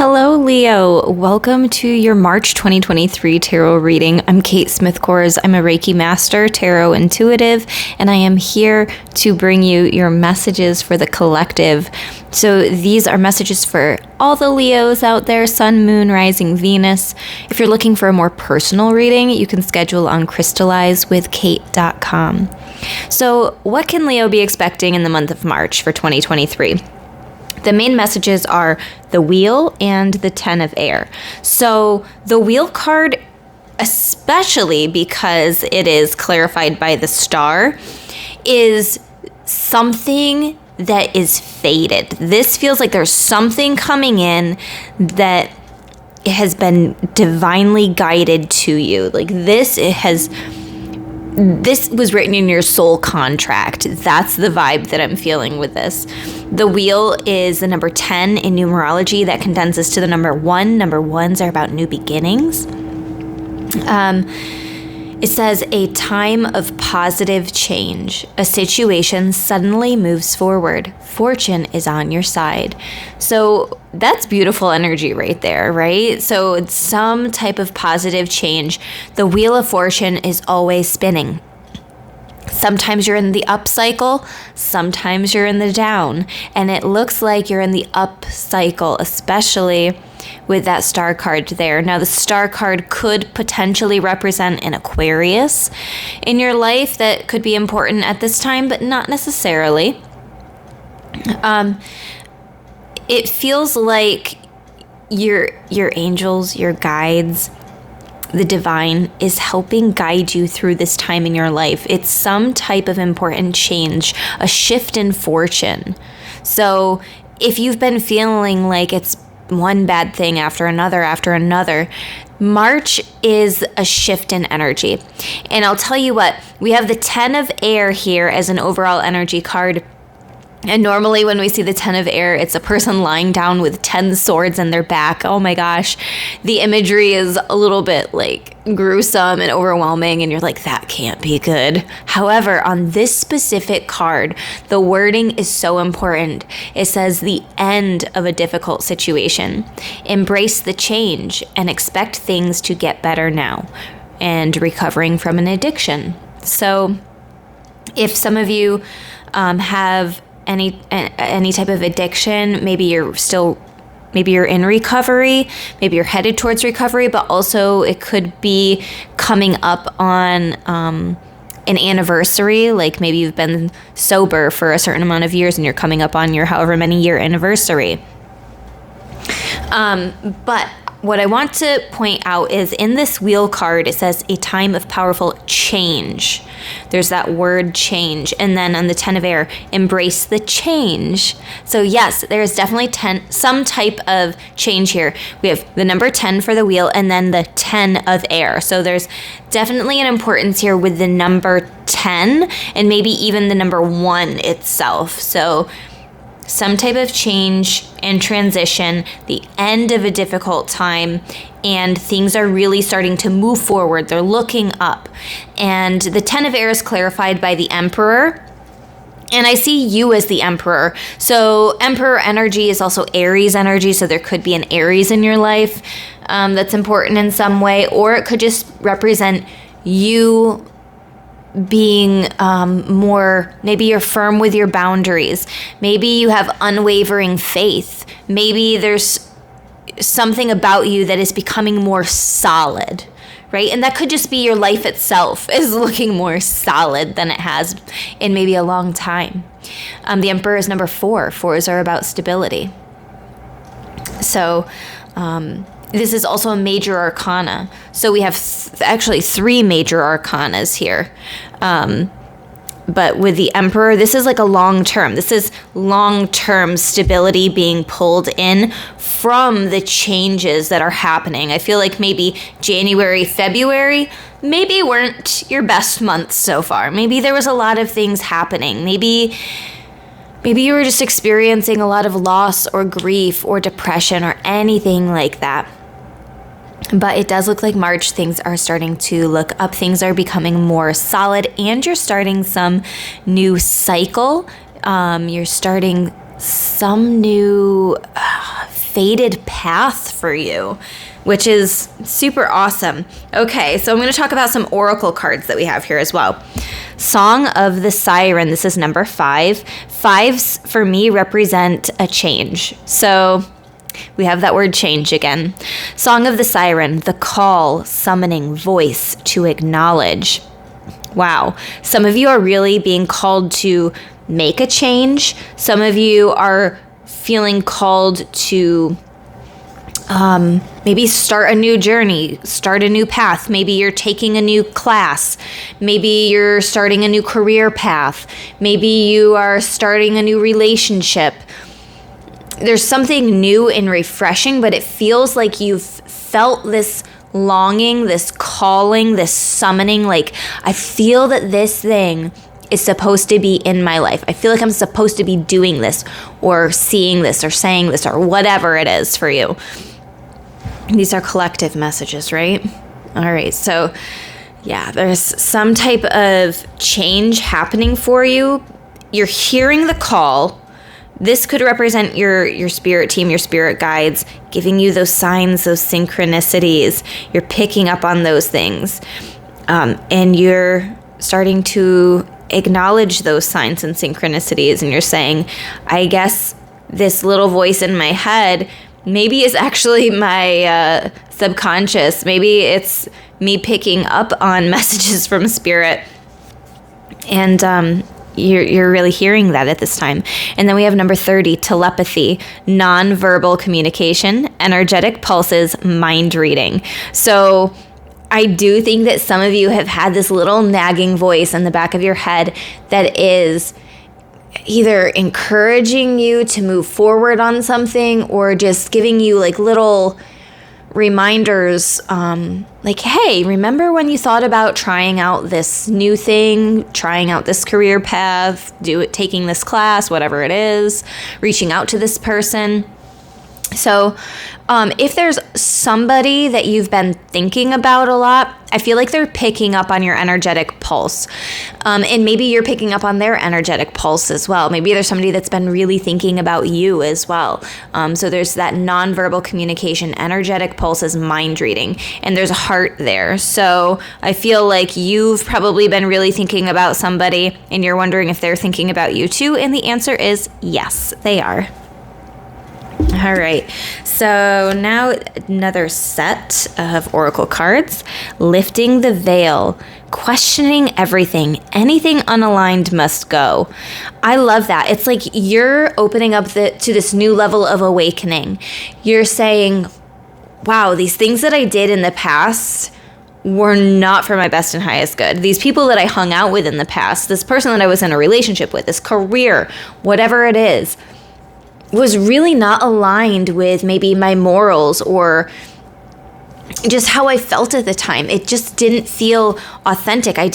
Hello, Leo. Welcome to your March 2023 tarot reading. I'm Kate Smith-Kors. I'm a Reiki Master, Tarot Intuitive, and I am here to bring you your messages for the collective. So these are messages for all the Leos out there, Sun, Moon, Rising, Venus. If you're looking for a more personal reading, you can schedule on crystallizewithkate.com. So what can Leo be expecting in the month of March for 2023? The main messages are the Wheel and the Ten of Air. So the Wheel card, especially because it is clarified by the Star, is something that is fated. This feels like there's something coming in that has been divinely guided to you. Like this was written in your soul contract. That's the vibe that I'm feeling with this. The Wheel is the number 10 in numerology. That condenses to the number 1. Number 1s are about new beginnings. It says a time of positive change. A situation suddenly moves forward. Fortune is on your side. So that's beautiful energy right there, right? So it's some type of positive change. The Wheel of Fortune is always spinning. Sometimes you're in the up cycle, sometimes you're in the down. And it looks like you're in the up cycle, especially with that Star card there. Now, the Star card could potentially represent an Aquarius in your life that could be important at this time, but not necessarily. It feels like your angels, your guides, the divine is helping guide you through this time in your life. It's some type of important change, a shift in fortune. So if you've been feeling like it's one bad thing after another, March is a shift in energy. And I'll tell you what, we have the 10 of Air here as an overall energy card. And normally when we see the 10 of Air, it's a person lying down with 10 swords in their back. Oh my gosh. The imagery is a little bit like gruesome and overwhelming, and you're like, that can't be good. However, on this specific card, the wording is so important. It says the end of a difficult situation. Embrace the change and expect things to get better now, and recovering from an addiction. So if some of you have any type of addiction, maybe you're in recovery, maybe you're headed towards recovery, but also it could be coming up on an anniversary, like maybe you've been sober for a certain amount of years and you're coming up on your however many year anniversary. But what I want to point out is in this Wheel card, it says a time of powerful change. There's that word change. And then on the 10 of Air, embrace the change. So yes, there's definitely some type of change here. We have the number 10 for the Wheel and then the 10 of Air. So there's definitely an importance here with the number 10 and maybe even the number 1 itself. So some type of change and transition, the end of a difficult time, and things are really starting to move forward. They're looking up. And the 10 of Air is clarified by the Emperor. And I see you as the Emperor. So Emperor energy is also Aries energy. So there could be an Aries in your life that's important in some way. Or it could just represent you being more, maybe you're firm with your boundaries. Maybe you have unwavering faith. Maybe there's something about you that is becoming more solid, right? And that could just be your life itself is looking more solid than it has in maybe a long time. The Emperor is number 4. 4s are about stability. So, this is also a major arcana. So we have actually 3 major arcanas here. But with the Emperor, this is like a long-term. This is long-term stability being pulled in from the changes that are happening. I feel like maybe January, February, maybe weren't your best months so far. Maybe there was a lot of things happening. Maybe you were just experiencing a lot of loss or grief or depression or anything like that. But it does look like March, things are starting to look up. Things are becoming more solid, and you're starting some new cycle. You're starting some new fated path for you, which is super awesome. Okay, so I'm going to talk about some oracle cards that we have here as well. Song of the Siren, this is number 5. Fives for me represent a change. So we have that word change again. Song of the Siren, the call, summoning voice to acknowledge. Wow. Some of you are really being called to make a change. Some of you are feeling called to maybe start a new journey, start a new path. Maybe you're taking a new class. Maybe you're starting a new career path. Maybe you are starting a new relationship. There's something new and refreshing, but it feels like you've felt this longing, this calling, this summoning. Like, I feel that this thing is supposed to be in my life. I feel like I'm supposed to be doing this or seeing this or saying this or whatever it is for you. These are collective messages, right? All right. So yeah, there's some type of change happening for you. You're hearing the call. This could represent your spirit team, your spirit guides, giving you those signs, those synchronicities. You're picking up on those things. And you're starting to acknowledge those signs and synchronicities. And you're saying, I guess this little voice in my head maybe is actually my subconscious. Maybe it's me picking up on messages from spirit. And you're really hearing that at this time. And then we have number 30, telepathy, nonverbal communication, energetic pulses, mind reading. So I do think that some of you have had this little nagging voice in the back of your head that is either encouraging you to move forward on something or just giving you like little reminders, like, hey, remember when you thought about trying out this new thing, trying out this career path, taking this class, whatever it is, reaching out to this person. So if there's somebody that you've been thinking about a lot, I feel like they're picking up on your energetic pulse. And maybe you're picking up on their energetic pulse as well. Maybe there's somebody that's been really thinking about you as well. So there's that nonverbal communication, energetic pulses, mind reading, and there's a heart there. So I feel like you've probably been really thinking about somebody and you're wondering if they're thinking about you too. And the answer is yes, they are. All right, so now another set of oracle cards. Lifting the veil, questioning everything, anything unaligned must go. I love that. It's like you're opening up to this new level of awakening. You're saying, wow, these things that I did in the past were not for my best and highest good. These people that I hung out with in the past, this person that I was in a relationship with, this career, whatever it is, was really not aligned with maybe my morals or just how I felt at the time. It just didn't feel authentic. I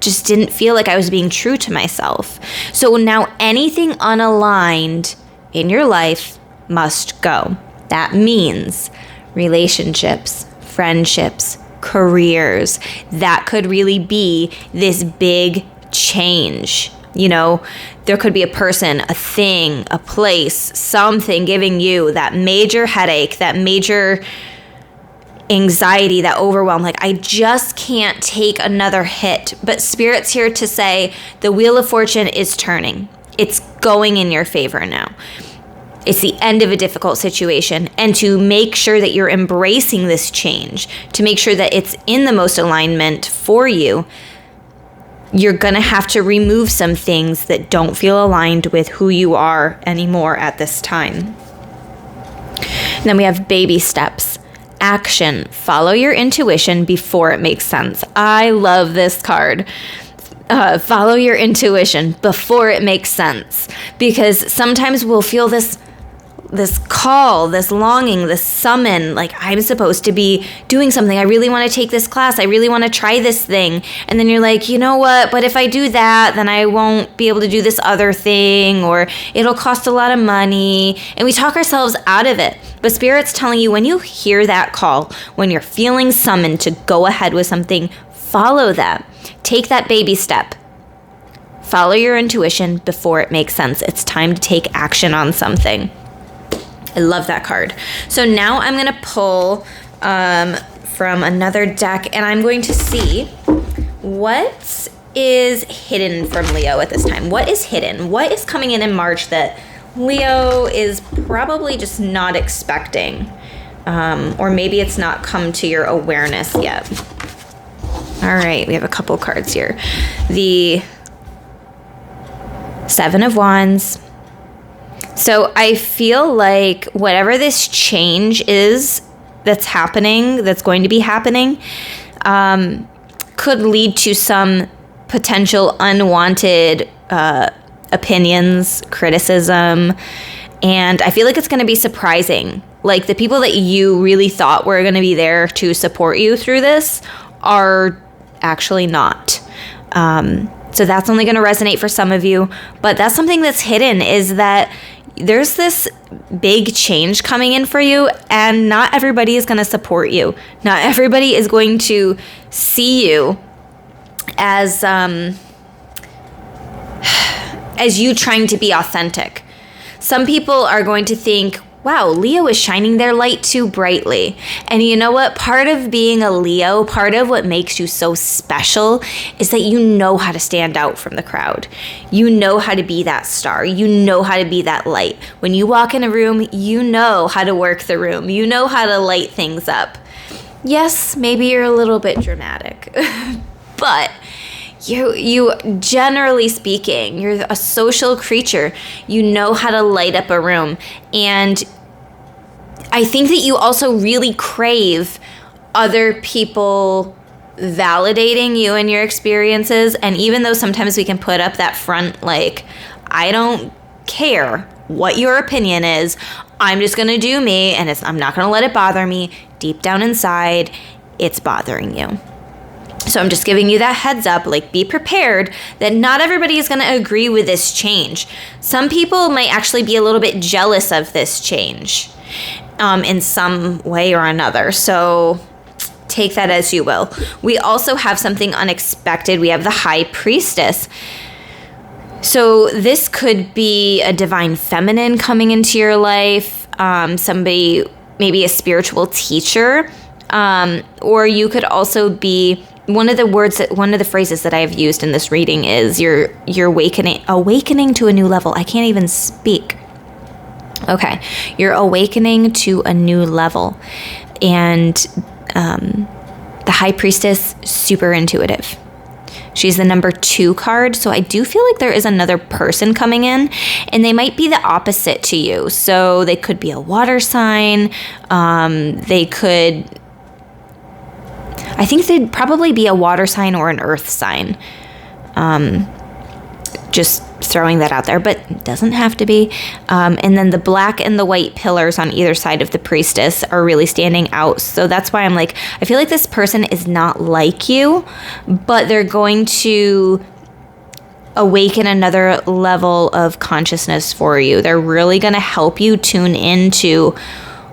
just didn't feel like I was being true to myself. So now anything unaligned in your life must go. That means relationships, friendships, careers. That could really be this big change. You know, there could be a person, a thing, a place, something giving you that major headache, that major anxiety, that overwhelm. Like, I just can't take another hit. But Spirit's here to say the Wheel of Fortune is turning. It's going in your favor now. It's the end of a difficult situation. And to make sure that you're embracing this change, to make sure that it's in the most alignment for you, you're going to have to remove some things that don't feel aligned with who you are anymore at this time. And then we have baby steps. Action. Follow your intuition before it makes sense. I love this card. Follow your intuition before it makes sense. Because sometimes we'll feel this call, this longing, this summon, like I'm supposed to be doing something. I really want to take this class. I really want to try this thing. And then you're like, you know what? But if I do that, then I won't be able to do this other thing, or it'll cost a lot of money. And we talk ourselves out of it. But Spirit's telling you, when you hear that call, when you're feeling summoned to go ahead with something, follow that. Take that baby step. Follow your intuition before it makes sense. It's time to take action on something. I love that card. So now I'm going to pull from another deck, and I'm going to see what is hidden from Leo at this time. What is hidden? What is coming in March that Leo is probably just not expecting? Or maybe it's not come to your awareness yet. All right, we have a couple cards here. The Seven of Wands. So I feel like whatever this change is that's happening, that's going to be happening, could lead to some potential unwanted opinions, criticism, and I feel like it's going to be surprising. Like the people that you really thought were going to be there to support you through this are actually not. So that's only going to resonate for some of you, but that's something that's hidden, is that there's this big change coming in for you, and not everybody is going to support you. Not everybody is going to see you as you trying to be authentic. Some people are going to think, wow, Leo is shining their light too brightly. And you know what? Part of being a Leo, part of what makes you so special is that you know how to stand out from the crowd. You know how to be that star. You know how to be that light. When you walk in a room, you know how to work the room. You know how to light things up. Yes, maybe you're a little bit dramatic, but you generally speaking, you're a social creature. You know how to light up a room. And I think that you also really crave other people validating you and your experiences. And even though sometimes we can put up that front, like, I don't care what your opinion is, I'm just going to do me, and I'm not going to let it bother me. Deep down inside, it's bothering you. So I'm just giving you that heads up, like be prepared that not everybody is going to agree with this change. Some people might actually be a little bit jealous of this change in some way or another. So take that as you will. We also have something unexpected. We have the High Priestess. So this could be a divine feminine coming into your life, somebody, maybe a spiritual teacher, or you could also be, one of the phrases that I have used in this reading is you're awakening to a new level. I can't even speak. Okay. You're awakening to a new level. And the High Priestess, super intuitive. She's the number 2 card. So I do feel like there is another person coming in, and they might be the opposite to you. So they could be a water sign. I think they'd probably be a water sign or an earth sign. Just throwing that out there, but it doesn't have to be. And then the black and the white pillars on either side of the priestess are really standing out. So that's why I'm like, I feel like this person is not like you, but they're going to awaken another level of consciousness for you. They're really going to help you tune into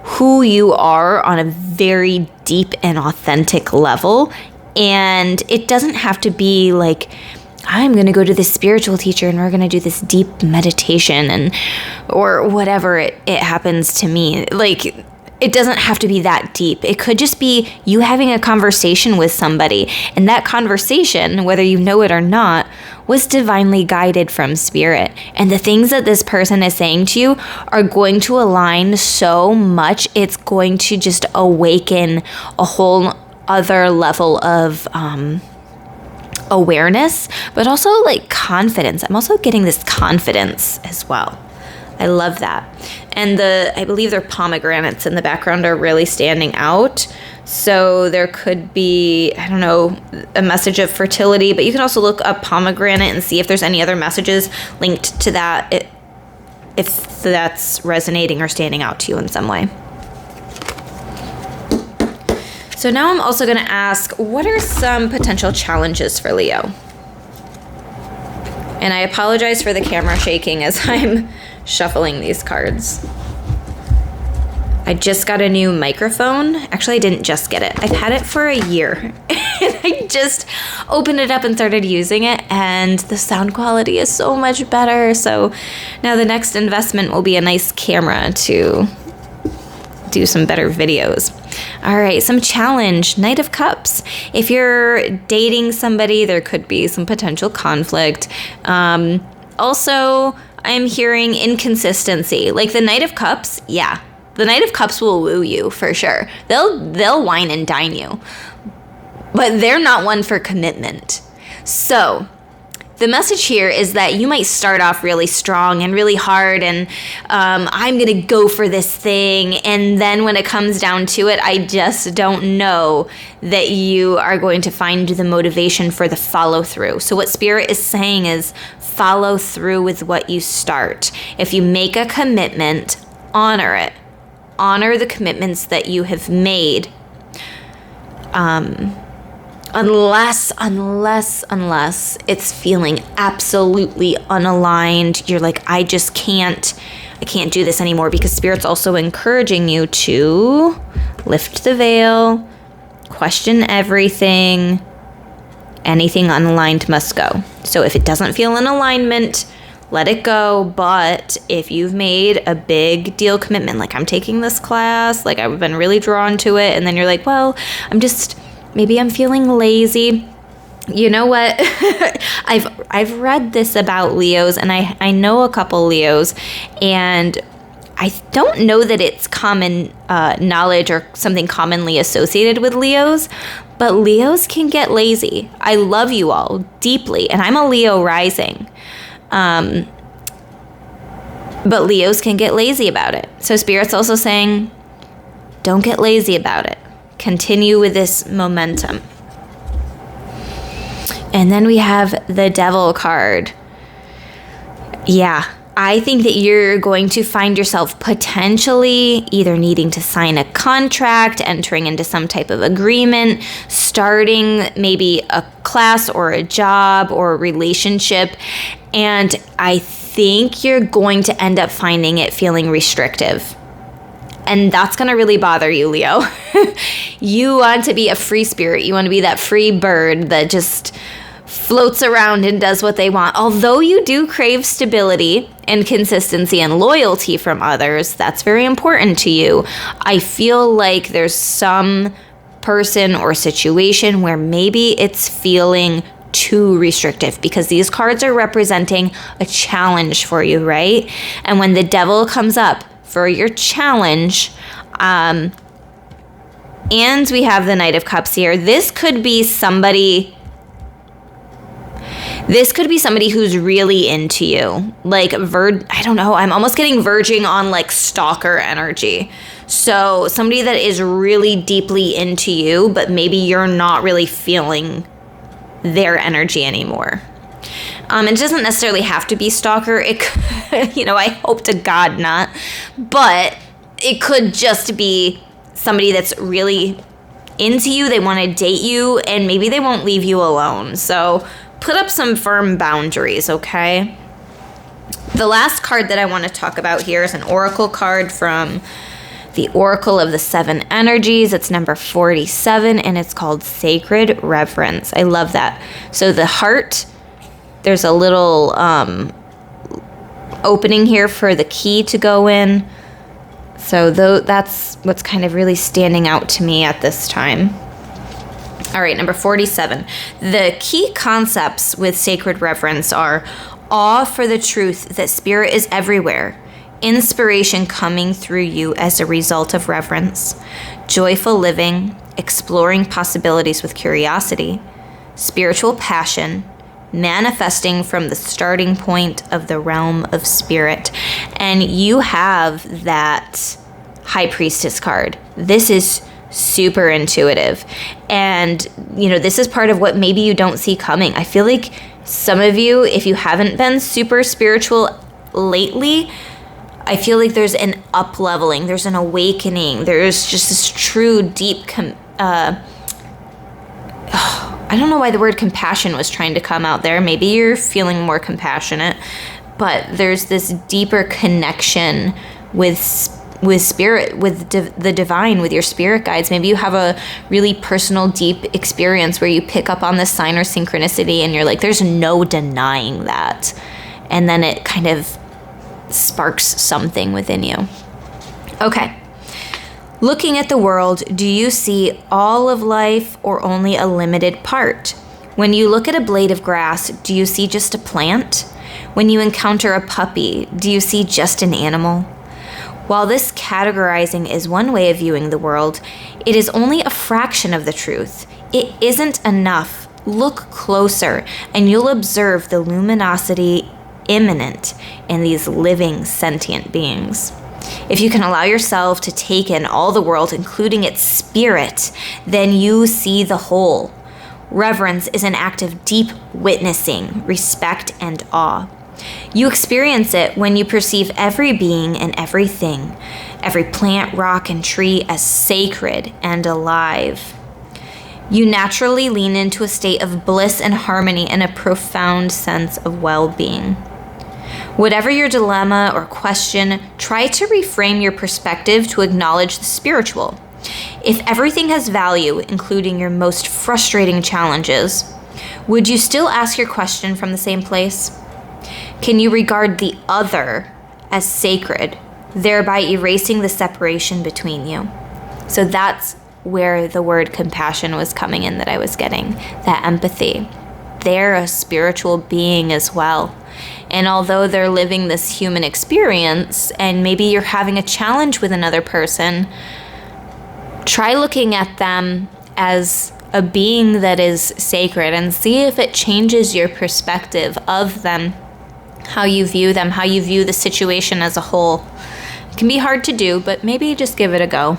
who you are on a very deep and authentic level. And it doesn't have to be like, I'm going to go to this spiritual teacher and we're going to do this deep meditation or whatever it happens to me. Like, it doesn't have to be that deep. It could just be you having a conversation with somebody, and that conversation, whether you know it or not, was divinely guided from spirit. And the things that this person is saying to you are going to align so much, it's going to just awaken a whole other level of awareness, but also like confidence. I'm also getting this confidence as well. I love that. And I believe their pomegranates in the background are really standing out. So there could be, I don't know, a message of fertility, but you can also look up pomegranate and see if there's any other messages linked to that, if that's resonating or standing out to you in some way. So now I'm also going to ask, what are some potential challenges for Leo? And I apologize for the camera shaking as I'm shuffling these cards. I just got a new microphone. Actually, I didn't just get it. I've had it for a year. And I just opened it up and started using it, and the sound quality is so much better. So now the next investment will be a nice camera to do some better videos. All right, some challenge, Knight of Cups. If you're dating somebody, there could be some potential conflict. Also, I'm hearing inconsistency. Like the Knight of Cups, yeah. The Knight of Cups will woo you for sure. They'll wine and dine you. But they're not one for commitment. So the message here is that you might start off really strong and really hard and I'm going to go for this thing. And then when it comes down to it, I just don't know that you are going to find the motivation for the follow through. So what Spirit is saying is follow through with what you start. If you make a commitment, honor it. Honor the commitments that you have made. Unless it's feeling absolutely unaligned, you're like, I can't do this anymore, because Spirit's also encouraging you to lift the veil, question everything, anything unaligned must go. So if it doesn't feel in alignment, let it go. But if you've made a big deal commitment, like I'm taking this class, like I've been really drawn to it, and then you're like, well, maybe I'm feeling lazy. You know what? I've read this about Leos, and I know a couple Leos, and I don't know that it's common knowledge or something commonly associated with Leos, but Leos can get lazy. I love you all deeply, and I'm a Leo rising. But Leos can get lazy about it. So Spirit's also saying, don't get lazy about it. Continue with this momentum. And then we have the Devil card. Yeah, I think that you're going to find yourself potentially either needing to sign a contract, entering into some type of agreement, starting maybe a class or a job or a relationship. And I think you're going to end up finding it feeling restrictive. And that's going to really bother you, Leo. You want to be a free spirit. You want to be that free bird that just floats around and does what they want. Although you do crave stability and consistency and loyalty from others, that's very important to you. I feel like there's some person or situation where maybe it's feeling too restrictive, because these cards are representing a challenge for you, right? And when the Devil comes up for your challenge, and we have the Knight of Cups here, this could be somebody who's really into you. Like, I don't know, I'm almost getting verging on like stalker energy. So somebody that is really deeply into you, but maybe you're not really feeling their energy anymore. It doesn't necessarily have to be stalker. It could, I hope to God not. But it could just be somebody that's really into you. They want to date you, and maybe they won't leave you alone. So put up some firm boundaries, okay? The last card that I want to talk about here is an oracle card from the Oracle of the Seven Energies. It's number 47, and it's called Sacred Reverence. I love that. So the heart, there's a little opening here for the key to go in. So that's what's kind of really standing out to me at this time. All right, number 47. The key concepts with Sacred Reverence are awe for the truth that Spirit is everywhere, inspiration coming through you as a result of reverence, joyful living, exploring possibilities with curiosity, spiritual passion, manifesting from the starting point of the realm of spirit. And you have that High Priestess card. This is super intuitive. And, this is part of what maybe you don't see coming. I feel like some of you, if you haven't been super spiritual lately, I feel like there's an up-leveling, there's an awakening, there's just this true, deep, I don't know why the word compassion was trying to come out there. Maybe you're feeling more compassionate, but there's this deeper connection with spirit, with the divine, with your spirit guides. Maybe you have a really personal, deep experience where you pick up on this sign or synchronicity, and you're like, there's no denying that. And then it kind of sparks something within you. Okay. Looking at the world, do you see all of life or only a limited part? When you look at a blade of grass, do you see just a plant? When you encounter a puppy, do you see just an animal? While this categorizing is one way of viewing the world, it is only a fraction of the truth. It isn't enough. Look closer, and you'll observe the luminosity immanent in these living, sentient beings. If you can allow yourself to take in all the world, including its spirit, then you see the whole. Reverence is an act of deep witnessing, respect, and awe. You experience it when you perceive every being and everything, every plant, rock, and tree as sacred and alive. You naturally lean into a state of bliss and harmony and a profound sense of well-being. Whatever your dilemma or question, try to reframe your perspective to acknowledge the spiritual. If everything has value, including your most frustrating challenges, would you still ask your question from the same place? Can you regard the other as sacred, thereby erasing the separation between you? So that's where the word compassion was coming in that I was getting, that empathy. They're a spiritual being as well. And although they're living this human experience, and maybe you're having a challenge with another person, try looking at them as a being that is sacred and see if it changes your perspective of them, how you view them, how you view the situation as a whole. It can be hard to do, but maybe just give it a go.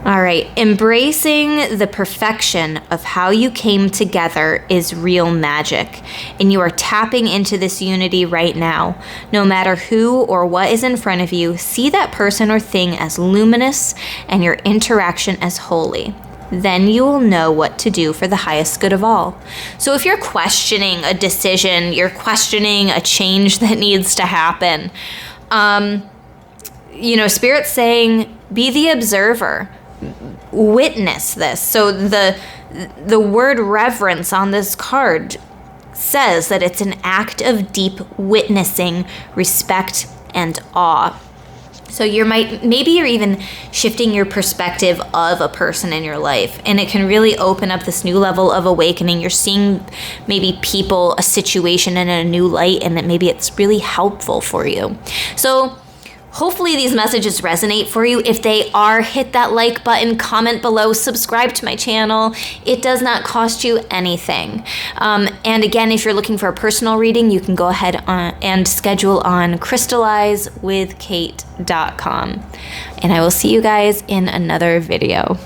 All right, embracing the perfection of how you came together is real magic, and you are tapping into this unity right now. No matter who or what is in front of you, see that person or thing as luminous and your interaction as holy. Then you will know what to do for the highest good of all. So if you're questioning a decision, you're questioning a change that needs to happen, Spirit's saying, be the observer. Witness this. So the word reverence on this card says that it's an act of deep witnessing, respect, and awe. So maybe you're even shifting your perspective of a person in your life, and it can really open up this new level of awakening. You're seeing maybe people, a situation in a new light, and that maybe it's really helpful for you. So hopefully these messages resonate for you. If they are, hit that like button, comment below, subscribe to my channel. It does not cost you anything. And again, if you're looking for a personal reading, you can go ahead and schedule on crystallizewithkate.com. And I will see you guys in another video.